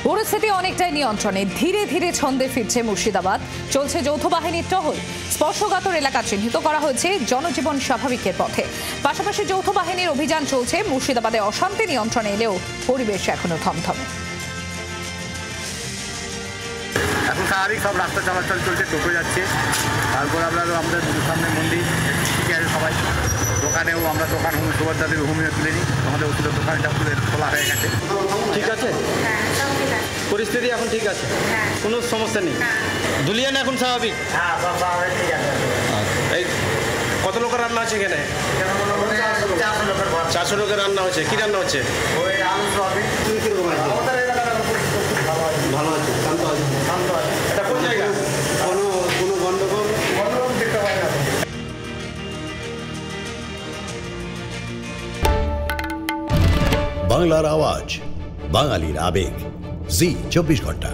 পরিস্থিতি অনেকটাই নিয়ন্ত্রণে, ধীরে ধীরে ছন্দে ফিরছে মুর্শিদাবাদ। চলছে যৌথ বাহিনীর টহল, স্পর্শকাতর এলাকা চিহ্নিত করা হয়েছে, জনজীবন স্বাভাবিকের পথে। পাশাপাশি যৌথ বাহিনীর অভিযান চলছে। মুর্শিদাবাদে অশান্তি নিয়ন্ত্রণে এলেও পরিবেশ এখনো থমথমে। এখন স্বাভাবিক সব রাস্তা চলাচল চলছে, টোটো যাচ্ছে। তারপর আমাদের সামনে মন্দির, ঠিক আছে সবাই। দোকানেও আমরা দোকান সুভদ্রাদেবী হোমিও তুলে নিই, আমাদের ওষুধের দোকানটা খোলা হয়ে গেছে। ঠিক আছে, পরিস্থিতি এখন ঠিক আছে, কোনো সমস্যা নেই। ধুলিয়ান এখন স্বাভাবিক। হ্যাঁ, সব স্বাভাবিক, ঠিক আছে। এই কত লোকের রান্না হচ্ছে এখানে? 400 লোকের রান্না হচ্ছে। কি রান্না হচ্ছে? ওই আলু সয়াবিন। ভালো আছে, শান্ত আছে। এটা কোন জায়গা? কোনো গন্ডগোল দেখতে পাই না। বাংলার আওয়াজ, বাঙালির আবেগ, জি 24 ঘন্টা।